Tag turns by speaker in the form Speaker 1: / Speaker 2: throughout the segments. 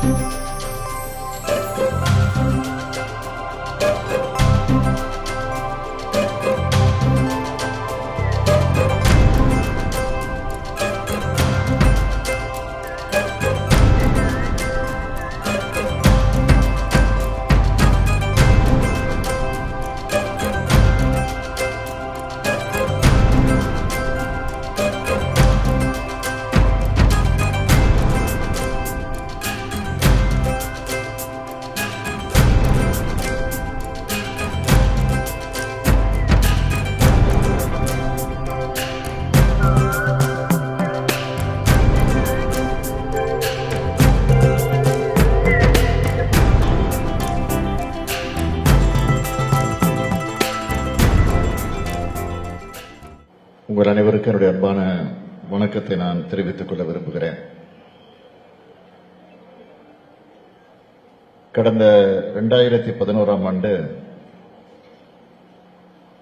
Speaker 1: உங்கள் அனைவருக்கும் என்னுடைய அன்பான வணக்கத்தை நான் தெரிவித்துக் கொள்ள விரும்புகிறேன். கடந்த 2011ஆம் ஆண்டு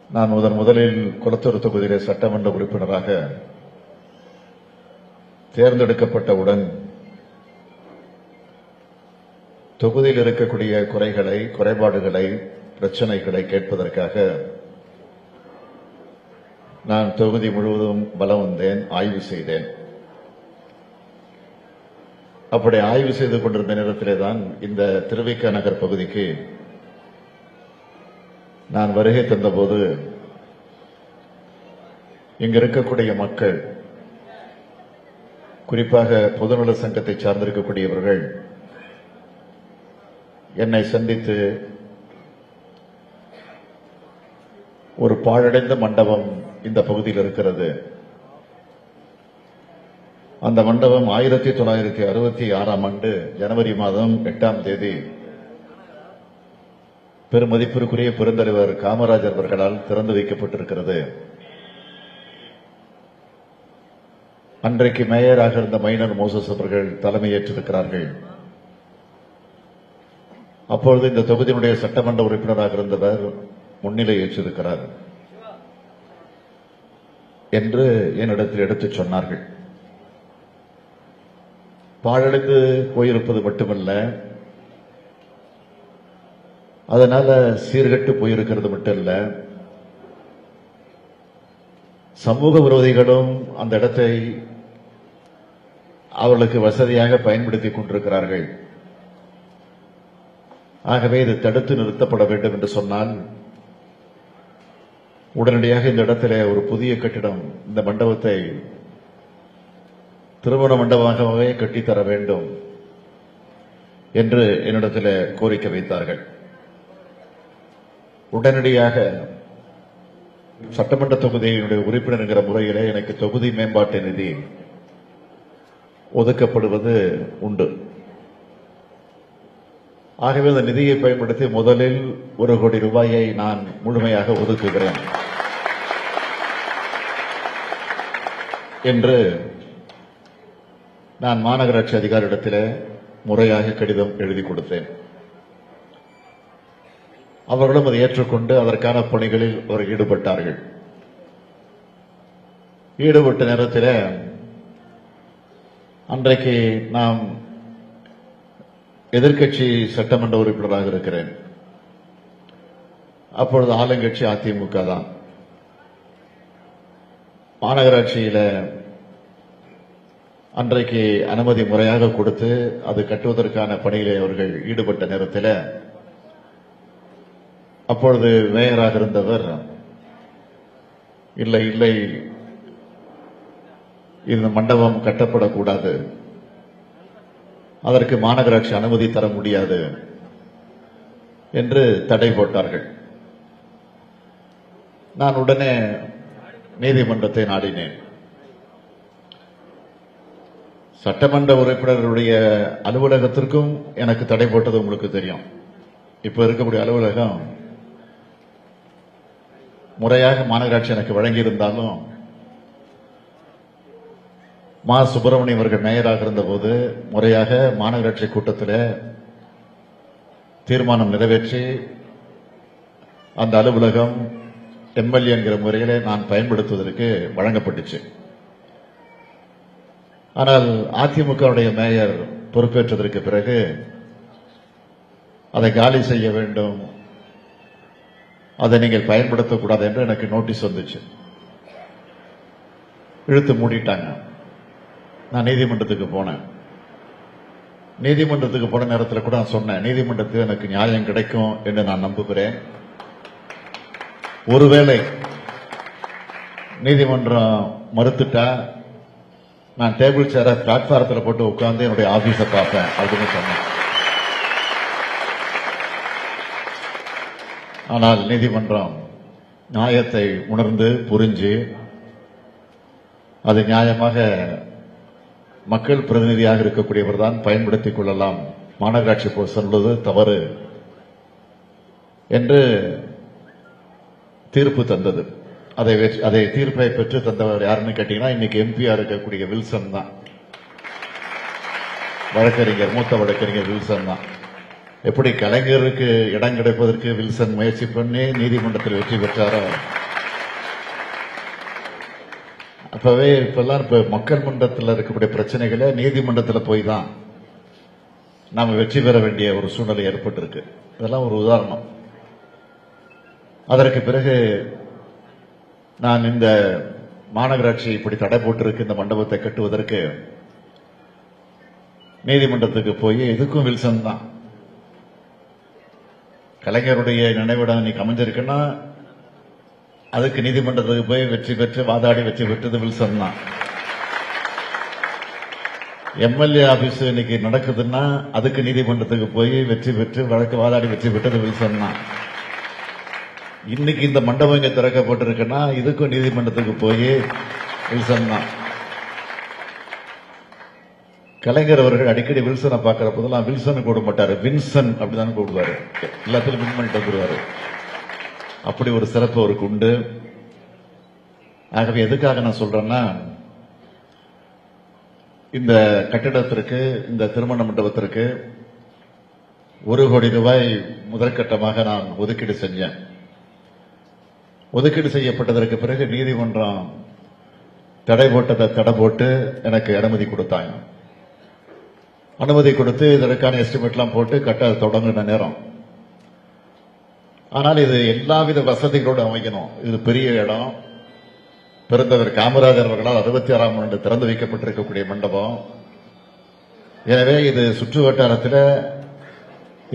Speaker 1: நான் முதலில் குளத்தூர் தொகுதியிலே சட்டமன்ற உறுப்பினராக தேர்ந்தெடுக்கப்பட்டவுடன் தொகுதியில் இருக்கக்கூடிய குறைகளை, குறைபாடுகளை, பிரச்சனைகளை கேட்பதற்காக நான் தொகுதி முழுவதும் வலம் வந்தேன், ஆய்வு செய்தேன். அப்படி ஆய்வு செய்து கொண்டிருந்த நேரத்திலே தான் இந்த திருவிக நகர் பகுதிக்கு நான் வருகை தந்தபோது இங்கு இருக்கக்கூடிய மக்கள், குறிப்பாக பொதுநல சங்கத்தை சார்ந்திருக்கக்கூடியவர்கள் என்னை சந்தித்து ஒரு பாழடைந்த மண்டபம் இந்த பகுதியில் இருக்கிறது, அந்த மண்டபம் 1966ஆம் ஆண்டு ஜனவரி மாதம் 8ஆம் தேதி பெருமதிப்பிற்குரிய பெருந்தலைவர் காமராஜர் அவர்களால் திறந்து வைக்கப்பட்டிருக்கிறது. அன்றைக்கு மேயராக இருந்த மைனர் மோசஸ் அவர்கள் தலைமையேற்றிருக்கிறார்கள். அப்பொழுது இந்த தொகுதியினுடைய சட்டமன்ற உறுப்பினராக இருந்தவர் முன்னிலை ஏற்றிருக்கிறார் என்று என்னிடத்தில் எடுத்துச் சொன்னார்கள். பாழடைந்து போயிருப்பது மட்டுமல்ல, அதனால சீர்கட்டு போயிருக்கிறது மட்டும் இல்ல, சமூக விரோதிகளும் அந்த இடத்தை அவர்களுக்கு வசதியாக பயன்படுத்திக் கொண்டிருக்கிறார்கள். ஆகவே இது தடுத்து நிறுத்தப்பட வேண்டும் என்று சொன்னால் உடனடியாக இந்த இடத்திலே ஒரு புதிய கட்டிடம், இந்த மண்டபத்தை திருமண மண்டபமாகவே கட்டித்தர வேண்டும் என்று என்னிடத்தில் கோரிக்கை வைத்தார்கள். உடனடியாக சட்டமன்ற தொகுதியினுடைய உறுப்பினர் என்கிற முறையிலே எனக்கு தொகுதி மேம்பாட்டு நிதி ஒதுக்கப்படுவது உண்டு. ஆகவே அந்த நிதியை பயன்படுத்தி முதலில் 1 கோடி ரூபாயை நான் முழுமையாக ஒதுக்குகிறேன் என்று நான் மாநகராட்சி அதிகாரியிடத்தில் முறையாக கடிதம் எழுதி கொடுத்தேன். அவர்களும் அதை ஏற்றுக்கொண்டு அதற்கான பணிகளில் அவர் ஈடுபட்டார்கள். ஈடுபட்ட நேரத்தில் அன்றைக்கு நாம் எதிர்க்கட்சி சட்டமன்ற உறுப்பினராக இருக்கிறேன். அப்பொழுது ஆளுங்கட்சி அதிமுக தான். மாநகராட்சியில அன்றைக்கு அனுமதி முறையாக கொடுத்து அது கட்டுவதற்கான பணியிலே அவர்கள் ஈடுபட்ட நேரத்தில் அப்பொழுது மேயராக இருந்தவர், இல்லை இல்லை, இந்த மண்டபம் கட்டப்படக்கூடாது, அதற்கு மாநகராட்சி அனுமதி தர முடியாது என்று தடை போட்டார்கள். நான் உடனே நீதிமன்றத்தை நாடினேன். சட்டமன்ற உறுப்பினர்களுடைய அலுவலகத்திற்கும் எனக்கு தடை போட்டது உங்களுக்கு தெரியும். இப்ப இருக்கக்கூடிய அலுவலகம் முறையாக மாநகராட்சி எனக்கு வழங்கியிருந்தாலும் மா சுப்பிரமணியம் அவர்கள் மேயராக இருந்தபோது முறையாக மாநகராட்சி கூட்டத்தில் தீர்மானம் நிறைவேற்றி அந்த அலுவலகம் எம்எல்ஏ என்கிற முறையிலே நான் பயன்படுத்துவதற்கு வழங்கப்பட்டுச்சு. ஆனால் அதிமுகவுடைய மேயர் பொறுப்பேற்றதற்கு பிறகு அதை காலி செய்ய வேண்டும், அதை நீங்கள் பயன்படுத்தக்கூடாது என்று எனக்கு நோட்டீஸ் வந்துச்சு. இழுத்து மூடிட்டாங்க. நான் நீதிமன்றத்துக்கு போனேன். நீதிமன்றத்துக்கு போன நேரத்தில் கூட நான் சொன்னேன், நீதிமன்றத்தில் எனக்கு நியாயம் கிடைக்கும் என்று நான் நம்புகிறேன். ஒருவேளை நீதிமன்றம் மறுத்துட்டா நான் டேபிள் சேர பிளாட்பாரத்தில் போட்டு உட்கார்ந்து என்னுடைய ஆபீஸை பார்ப்பேன் அப்படின்னு சொன்னேன். ஆனால் நீதிமன்றம் நியாயத்தை உணர்ந்து புரிஞ்சு அது நியாயமாக மக்கள் பிரதிநிதியாக இருக்கக்கூடியவர் தான் பயன்படுத்திக் கொள்ளலாம், மாநகராட்சி சொல்வது தவறு என்று தீர்ப்பு தந்தது. அதை தீர்ப்பை பெற்று தந்தவர் யாருன்னு கேட்டீங்கன்னா இன்னைக்கு எம்பியா இருக்கக்கூடிய வில்சன் தான். வழக்கறிஞர், மூத்த வழக்கறிஞர் வில்சன் தான். எப்படி கலைஞருக்கு இடம் கிடைப்பதற்கு வில்சன் முயற்சி பண்ணி நீதிமன்றத்தில் வெற்றி பெற்றாரோ, அப்பவே இப்பெல்லாம் மக்கள் மன்றத்தில் இருக்கக்கூடிய பிரச்சனைகளை நீதிமன்றத்தில் போய் தான் நாம வெற்றி பெற வேண்டிய ஒரு சூழ்நிலை ஏற்பட்டிருக்கு. இதெல்லாம் ஒரு உதாரணம். அதற்கு பிறகு நான் இந்த மாநகராட்சி இப்படி தடை போட்டிருக்கு இந்த மண்டபத்தை கட்டுவதற்கு நீதிமன்றத்துக்கு போய் இதுக்கும் வில்சன் தான். கலைஞருடைய நினைவிடம் நீ அமைஞ்சிருக்குன்னா அதுக்கு நீதிமன்றத்துக்கு போய் வெற்றி பெற்று வாதாடி வெற்றி பெற்றது வில்சன் தான். எம்எல்ஏ ஆபீஸ் இன்னைக்கு நடக்குதுன்னா அதுக்கு நீதிமன்றத்துக்கு போய் வெற்றி பெற்று வழக்கு வாதாடி வெற்றி பெற்றது வில்சன் தான். இன்னைக்கு இந்த மண்டபம் இங்க திறக்கப்பட்டிருக்குன்னா இதுக்கும் நீதிமன்றத்துக்கு போய் வில்சன் தான். கலைஞர் அவர்கள் அடிக்கடி வில்சனை பார்க்கிற போதெல்லாம் வில்சன் கூட மாட்டாரு, வின்சன் அப்படிதான் கூடுவாரு. எல்லாத்திலும் வின் பண்ணிட்டு வந்துருவாரு. அப்படி ஒரு சிறப்பு அவருக்கு உண்டு. ஆகவே எதுக்காக நான் சொல்றேன்னா, இந்த கட்டிடத்திற்கு, இந்த திருமண மண்டபத்திற்கு 1 கோடி ரூபாய் முதற்கட்டமாக நான் ஒதுக்கீடு செஞ்சேன். ஒதுக்கீடு செய்யப்பட்டதற்கு பிறகு நீதிமன்றம் தடை போட்டு எனக்கு அனுமதி கொடுத்தாங்க. அனுமதி கொடுத்து இதற்கான எஸ்டிமேட்லாம் போட்டு கட்ட தொடங்கின நேரம். ஆனால் இது எல்லாவித வசதிகளோடு அமைக்கணும். இது பெரிய இடம். பெருந்தவர் காமராஜர் அவர்களால் 66ஆம் ஆண்டு திறந்து வைக்கப்பட்டிருக்கக்கூடிய மண்டபம். எனவே இது சுற்று வட்டாரத்தில்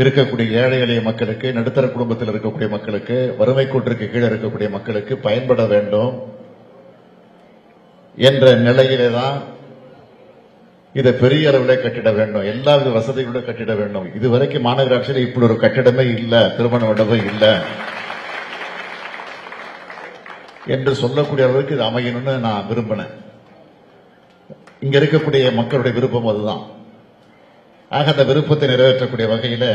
Speaker 1: இருக்கக்கூடிய ஏழை எளிய மக்களுக்கு, நடுத்தர குடும்பத்தில் இருக்கக்கூடிய மக்களுக்கு, வறுமை கோட்டிற்கு கீழே இருக்கக்கூடிய மக்களுக்கு பயன்பட வேண்டும் என்ற நிலையிலே தான் இதை பெரிய அளவில் கட்டிட வேண்டும், எல்லாவித வசதிகளோடு கட்டிட வேண்டும். இதுவரைக்கும் மாநகராட்சியில் இப்படி ஒரு கட்டிடமே இல்லை, திருமண மண்டபம் இல்லை என்று சொல்லக்கூடிய அளவுக்கு இது அமையணும்னு நான் விரும்பினேன். இங்க இருக்கக்கூடிய மக்களுடைய விருப்பம் அதுதான். ஆக அந்த விருப்பத்தை நிறைவேற்றக்கூடிய வகையில்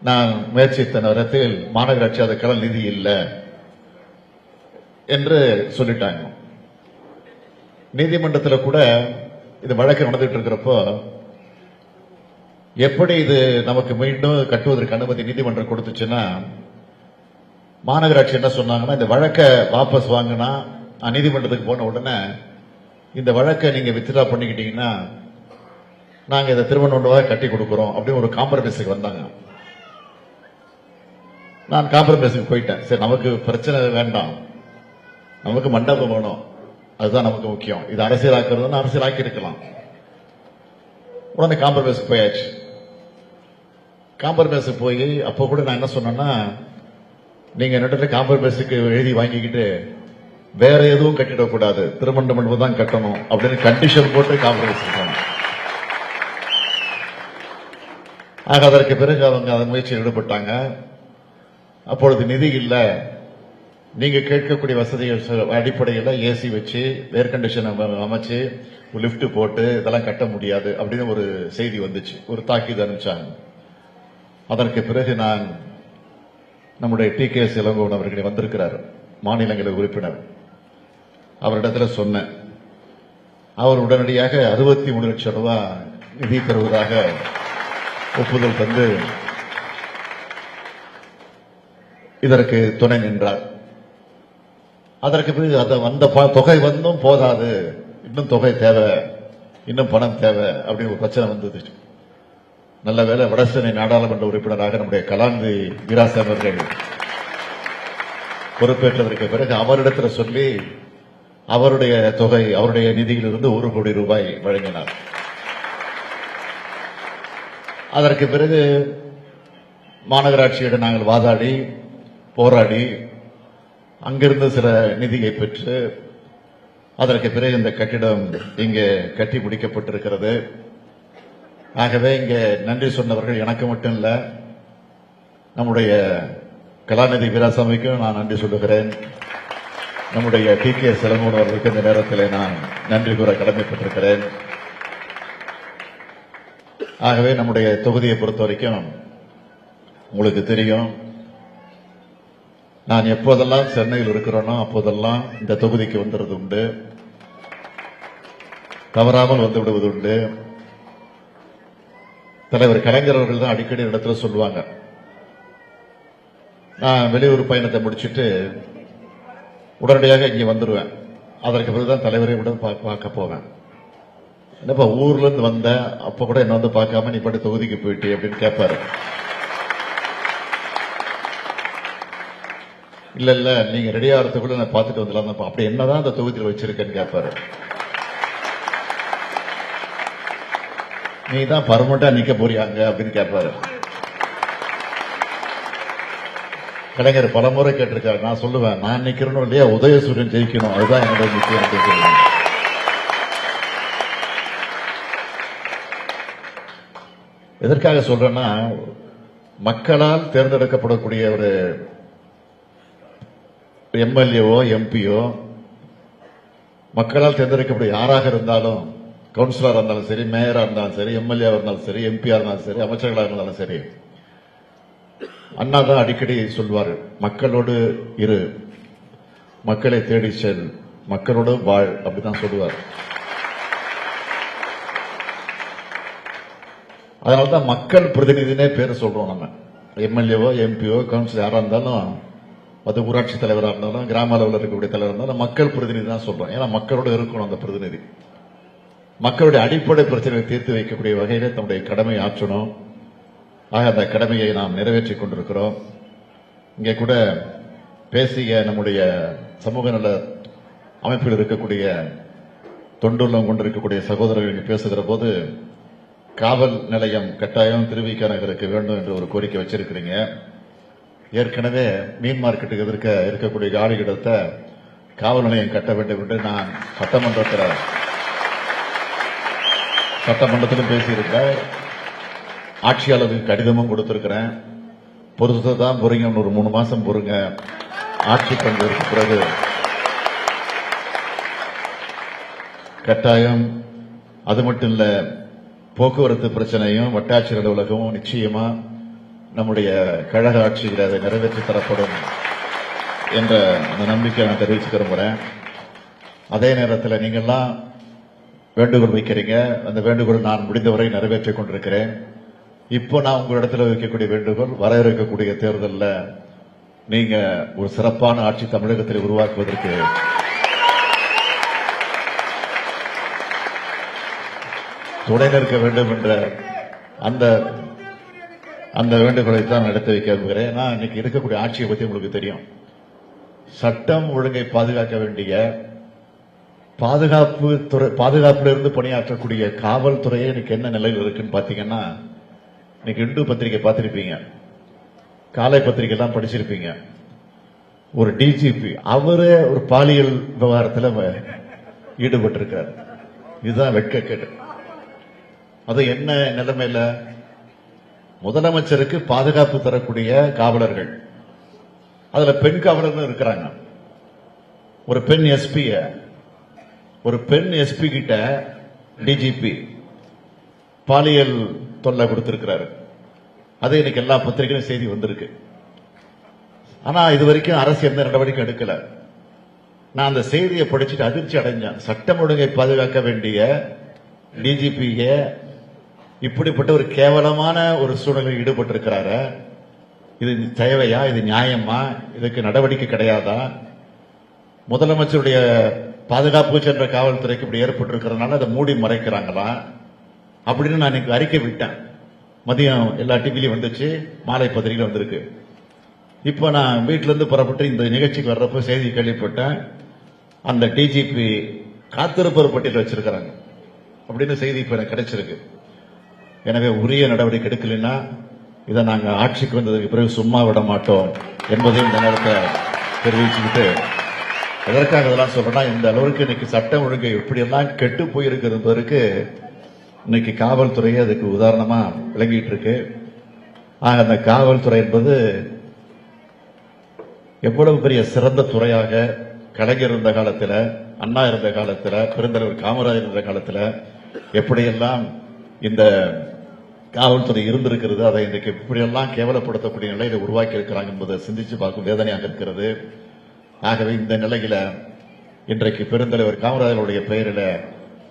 Speaker 1: நான் முயற்சித்த நேரத்தில் மாநகராட்சி அதுக்கெல்லாம் நிதி இல்லை என்று சொல்லிட்டாங்க. நீதிமன்றத்தில் கூட இது வழக்கு நடந்துட்டு இருக்கிறப்போ எப்படி இது நமக்கு மீண்டும் கட்டுவதற்கு அனுமதி நீதிமன்றம் கொடுத்துச்சுன்னா, மாநகராட்சி என்ன சொன்னாங்கன்னா, இந்த வழக்கை வாபஸ் வாங்கினா, நீதிமன்றத்துக்கு போன உடனே இந்த வழக்கை நீங்க வித்ட்ரா பண்ணிக்கிட்டீங்கன்னா நாங்க இதை திருமண மண்டபமாக கட்டி கொடுக்கிறோம் அப்படின்னு ஒரு காம்ப்ரமைஸுக்கு வந்தாங்க. நான் காம்ப்ரமைஸுக்கு போயிட்டேன். சரி, நமக்கு பிரச்சனை வேண்டாம், நமக்கு மண்டபம் வேணும், அதுதான் நமக்கு முக்கியம். இது அரசியலாக்குறதுன்னு அரசியலாக்கி இருக்கலாம். உடனே காம்ப்ரமைஸுக்கு போயாச்சு. காம்ப்ரமைஸுக்கு போய் அப்போ கூட நான் என்ன சொன்னேன்னா, நீங்க நடுவில் காம்ப்ரமைஸுக்கு எழுதி வாங்கிக்கிட்டு வேற எதுவும் கட்டிடக்கூடாது, திருமண மண்டபம் தான் கட்டணும் அப்படின்னு கண்டிஷன் போட்டு காம்ப்ரமைஸ் பண்ணணும். ஆக அதற்கு பிறகு அவங்க அந்த முயற்சியில் ஈடுபட்டாங்க. அப்பொழுது நிதி இல்லை, நீங்க கேட்கக்கூடிய வசதிகள் அடிப்படையில் ஏசி வச்சு ஏர் கண்டிஷன் அமைச்சு லிப்ட் போட்டு இதெல்லாம் கட்ட முடியாது அப்படின்னு ஒரு செய்தி வந்துச்சு, ஒரு தாக்கீது அனுப்பிச்சாங்க. அதற்கு பிறகு நான் நம்முடைய TKS இளங்கோவன் அவர்கள் வந்திருக்கிறார், மாநிலங்களவை உறுப்பினர், அவரிடத்தில் சொன்னேன். அவர் உடனடியாக 63 லட்சம் ரூபாய் நிதி பெறுவதாக ஒப்புதல் தந்து இதற்கு துணை நின்றார். அதற்கு பிறகு வந்த தொகை வந்தும் போதாது, இன்னும் தொகை தேவை இன்னும் பணம் தேவை அப்படின்னு ஒரு பிரச்சனை வந்தது. நல்ல வேளை வடசென்னை நாடாளுமன்ற உறுப்பினராக நம்முடைய கலாநிதி வீராசாமி அவர்கள் பொறுப்பேற்றதற்கு பிறகு அவரிடத்துல சொல்லி அவருடைய தொகை, அவருடைய நிதியிலிருந்து 1 கோடி ரூபாய் வழங்கினார். அதற்கு பிறகு மாநகராட்சியிடம் நாங்கள் வாதாடி போராடி அங்கிருந்து சில நிதியை பெற்று அதற்கு பிறகு இந்த கட்டிடம் இங்கே கட்டி முடிக்கப்பட்டிருக்கிறது. ஆகவே இங்கே நன்றி சொன்னவர்கள் எனக்கு மட்டும் இல்ல, நம்முடைய கலாநிதி வீராசாமிக்கும் நான் நன்றி சொல்லுகிறேன். நம்முடைய TK செலமோன் அவர்களுக்கு இந்த நேரத்தில் நான் நன்றி கூற கடமைப்பட்டிருக்கிறேன். ஆகவே நம்முடைய தொகுதியை பொறுத்த வரைக்கும் உங்களுக்கு தெரியும், நான் எப்போதெல்லாம் சென்னையில் இருக்கிறேனோ அப்போதெல்லாம் இந்த தொகுதிக்கு வந்துடுறது உண்டு, தவறாமல் வந்து விடுவது உண்டு. தலைவர் கலைஞர் அவர்கள் தான் அடிக்கடி இடத்துல சொல்லுவாங்க, நான் வெளியூர் பயணத்தை முடிச்சுட்டு உடனடியாக இங்கே வந்துடுவேன், அதற்கு பிறகுதான் தலைவரை விட பார்க்க போவேன். என்னப்பா ஊர்ல இருந்து வந்த அப்ப கூட என்ன வந்து பார்க்காம நீ பாட்டு தொகுதிக்கு போயிட்டு அப்படின்னு கேட்பாரு. இல்ல இல்ல நீங்க ரெடி ஆகிறதுக்குள்ள நான் பார்த்துட்டு வந்துடலாம், அப்படி என்னதான் அந்த தொகுதியில் வச்சிருக்கேன்னு கேட்பாரு. நீ தான் பர்மனண்டா நிக்க போறியாங்க அப்படின்னு கேட்பாரு. கலைஞர் பல முறை கேட்டிருக்காரு. நான் சொல்லுவேன், நான் நிக்கிறனும் இல்லையா உதயசூரியன் ஜெயிக்கணும், அதுதான் என்னோட முக்கியம். எதற்காக சொல்றேன்னா, மக்களால் தேர்ந்தெடுக்கப்படக்கூடிய ஒரு எம்எல்ஏவோ எம்பியோ, மக்களால் தேர்ந்தெடுக்கக்கூடிய யாராக இருந்தாலும், கவுன்சிலரா இருந்தாலும் சரி, மேயரா இருந்தாலும் சரி, எம்எல்ஏ இருந்தாலும் சரி, எம்பியா இருந்தாலும் சரி, அமைச்சர்களாக இருந்தாலும் சரி, அண்ணா தான் அடிக்கடி சொல்வார், மக்களோடு இரு, மக்களை தேடி செல், மக்களோடு வாழ், அப்படிதான் சொல்லுவார். அதனால்தான் மக்கள் பிரதிநிதினே பேர் சொல்றோம். நம்ம எம்எல்ஏவோ எம்பியோ கவுன்சிலர் யாரா இருந்தாலும், அது ஊராட்சி தலைவராக இருந்தாலும், கிராம அளவில் இருக்கக்கூடிய தலைவர் இருந்தாலும் மக்கள் பிரதிநிதி தான் சொல்றோம். ஏன்னா மக்களோட இருக்கணும் அந்த பிரதிநிதி. மக்களுடைய அடிப்படை பிரச்சனைகளை தீர்த்து வைக்கக்கூடிய வகையிலே தன்னுடைய கடமை ஆற்றணும். ஆக அந்த கடமையை நாம் நிறைவேற்றிக் கொண்டிருக்கிறோம். இங்கே கூட பேசிய நம்முடைய சமூக நல அமைப்பில் இருக்கக்கூடிய தொண்டுள்ளம் கொண்டிருக்கக்கூடிய சகோதரர்கள் பேசுகிற போது, காவல் நிலையம் கட்டாயம் திருவிக நகருக்கு வேண்டும் என்று ஒரு கோரிக்கை வச்சிருக்கிறீங்க. ஏற்கனவே மீன் மார்க்கெட்டுக்கு எதிர்க்க இருக்கக்கூடிய காலியிடத்தை காவல் நிலையம் கட்ட வேண்டும் என்று நான் சட்டமன்றத்திலும் பேசியிருக்கிறேன். ஆட்சியாளருக்கு கடிதமும் கொடுத்திருக்கிறேன். பொறுத்துதான் பொறுங்க, ஒரு 3 மாசம் பொறுங்க, ஆட்சி பண்பதற்கு பிறகு கட்டாயம். அது மட்டும் இல்ல, போக்குவரத்து பிரச்சனையும் வட்டாட்சியர் அலுவலகமும் நிச்சயமா நம்முடைய கழக ஆட்சியில் அதை நிறைவேற்றி தரப்படும் என்ற அந்த நம்பிக்கை நான் தெரிவிச்சுக்க விரும்புகிறேன். அதே நேரத்தில் நீங்கள்லாம் வேண்டுகோள் வைக்கிறீங்க, அந்த வேண்டுகோள் நான் முடிந்தவரை நிறைவேற்றிக் கொண்டிருக்கிறேன். இப்போ நான் உங்களிடத்தில் வைக்கக்கூடிய வேண்டுகோள், வர இருக்கக்கூடிய தேர்தலில் நீங்க ஒரு சிறப்பான ஆட்சி தமிழகத்தில் உருவாக்குவதற்கு துணை நிற்க வேண்டும் என்ற அந்த வேண்டுகோளை தான் நடத்தி வைக்க விரும்புகிறேன். ஏன்னா இன்னைக்கு இருக்கக்கூடிய ஆட்சியை பற்றி உங்களுக்கு தெரியும். சட்டம் ஒழுங்கை பாதுகாக்க வேண்டிய பாதுகாப்புல இருந்து பணியாற்றக்கூடிய காவல்துறையே இன்னைக்கு என்ன நிலையில் இருக்குன்னு பாத்தீங்கன்னா, இன்னைக்கு இந்து பத்திரிகை பார்த்திருப்பீங்க, காலை பத்திரிகை எல்லாம் படிச்சிருப்பீங்க. ஒரு டிஜிபி அவரே ஒரு பாலியல் விவகாரத்தில் ஈடுபட்டிருக்கார். இதுதான் வெட்கக்கேடு. அது என்ன நிலைமையில? முதலமைச்சருக்கு பாதுகாப்பு தரக்கூடிய காவலர்கள், அதுல பெண் காவலர்கள் இருக்கிறாங்க. ஒரு பெண் எஸ்பி கிட்ட டிஜிபி பாலியல் தொல்லை கொடுத்திருக்கிறாரு. அது இன்னைக்கு எல்லா பத்திரிகையும் செய்தி வந்திருக்கு. ஆனா இது வரைக்கும் அரசு எந்த நடவடிக்கை எடுக்கல. நான் அந்த செய்தியை படிச்சுட்டு அதிர்ச்சி அடைஞ்சேன். சட்டம் ஒழுங்கை பாதுகாக்க வேண்டிய டிஜிபிய இப்படிப்பட்ட ஒரு கேவலமான ஒரு சூழலில் ஈடுபட்டிருக்கிறாரு. இது தேவையா? இது நியாயமா? இதுக்கு நடவடிக்கை கிடையாதா? முதலமைச்சருடைய பாதுகாப்பு சென்ற காவல்துறைக்கு இப்படி ஏற்பட்டிருக்கிறதுனால அதை மூடி மறைக்கிறாங்களா அப்படின்னு நான் இன்னைக்கு அறிக்கை விட்டேன். மதியம் எல்லா டிவிலையும் வந்துச்சு, மாலை பத்திரிகையில் வந்திருக்கு. இப்போ நான் வீட்டில இருந்து புறப்பட்டு இந்த நிகழ்ச்சிக்கு வர்றப்ப செய்தி கேள்விப்பட்டேன், அந்த டிஜிபி காத்திருப்போர் பட்டியல் வச்சிருக்கிறாங்க அப்படின்னு செய்தி இப்ப எனக்கு கிடைச்சிருக்கு. எனவே உரிய நடவடிக்கை எடுக்கலைன்னா இதை நாங்க ஆட்சிக்கு வந்ததுக்கு பிறகு சும்மா விட மாட்டோம் என்பதையும் இந்த நேரத்தை தெரிவிச்சுக்கிட்டு, எதற்காக இதெல்லாம் சொல்றேன்னா, இந்த அளவுக்கு இன்னைக்கு சட்டம் ஒழுங்கு எப்படியெல்லாம் கெட்டு போயிருக்கு என்பதற்கு இன்னைக்கு காவல்துறையே அதுக்கு உதாரணமா விளங்கிட்டு இருக்கு. ஆக அந்த காவல்துறை என்பது எவ்வளவு பெரிய சிறந்த துறையாக கலைஞர் இருந்த காலத்தில், அண்ணா இருந்த காலத்தில், பெருந்தலைவர் காமராஜர் இருந்த காலத்தில் எப்படியெல்லாம் இந்த காவல்துறை இருந்திருக்கிறது, அதை இன்றைக்கு இப்படியெல்லாம் கேவலப்படுத்தக்கூடிய நிலையில உருவாக்கி இருக்கிறாங்க என்பதை சிந்திச்சு பார்க்கும் வேதனையாக இருக்கிறது. ஆகவே இந்த நிலையில இன்றைக்கு பெருந்தலைவர் காமராஜருடைய பெயரில்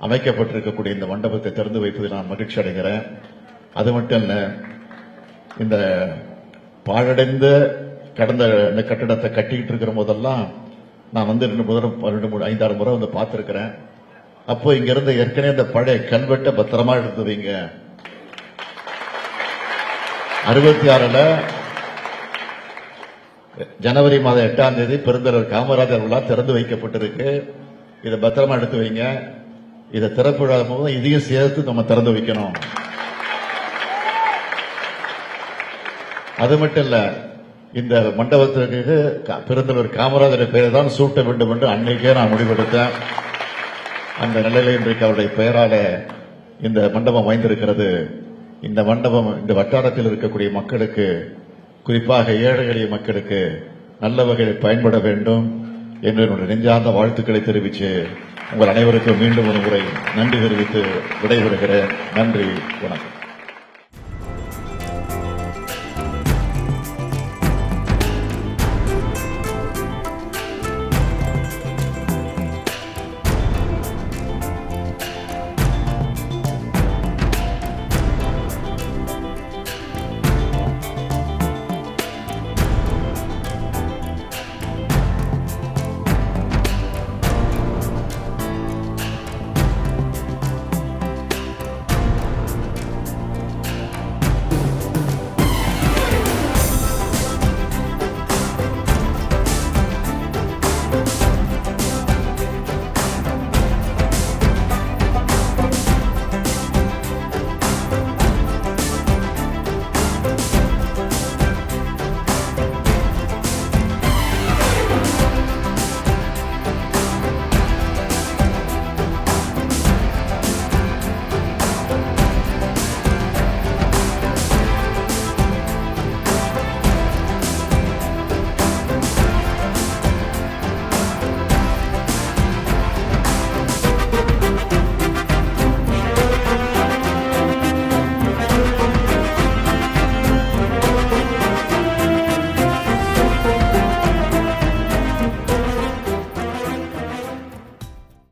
Speaker 1: அமைக்கப்பட்டிருக்கக்கூடிய இந்த மண்டபத்தை திறந்து வைப்பதில் நான் மகிழ்ச்சி அடைகிறேன். அது மட்டும் இல்ல, இந்த பாழடைந்த கடந்த இந்த கட்டிடத்தை கட்டிக்கிட்டு இருக்கிற போதெல்லாம் நான் வந்து 5-6 முறை வந்து பார்த்திருக்கிறேன். அப்போ இங்க இருந்த ஏற்கனவே இந்த பழைய கல்வெட்டை பத்திரமா எடுத்து வைங்க. 66ல ஜனவரி மாதம் 8ஆம் தேதி பெருந்தலைவர் காமராஜர் விழா திறந்து வைக்கப்பட்டிருக்கு. இதை பத்திரமா எடுத்து வைங்க. இதை திறப்பு விழா போது இதையும் சேர்த்து நம்ம திறந்து வைக்கணும். அது மட்டும் இல்ல, இந்த மண்டபத்திற்கு பெருந்தலைவர் காமராஜர் பெயர் தான் சூட்ட வேண்டும் என்று அன்னைக்கே நான் முடிவெடுத்தேன். அந்த நிலையில இன்றைக்கு அவருடைய பெயரால இந்த மண்டபம் அமைந்திருக்கிறது. இந்த மண்டபம் இந்த வட்டாரத்தில் இருக்கக்கூடிய மக்களுக்கு, குறிப்பாக ஏழை எளிய மக்களுக்கு நல்ல வகையில் பயன்பட வேண்டும் என்று என்னுடைய நெஞ்சார்ந்த வாழ்த்துக்களை தெரிவித்து உங்கள் அனைவருக்கும் மீண்டும் ஒரு முறை நன்றி தெரிவித்து விடைபெறுகிறேன். நன்றி, வணக்கம்.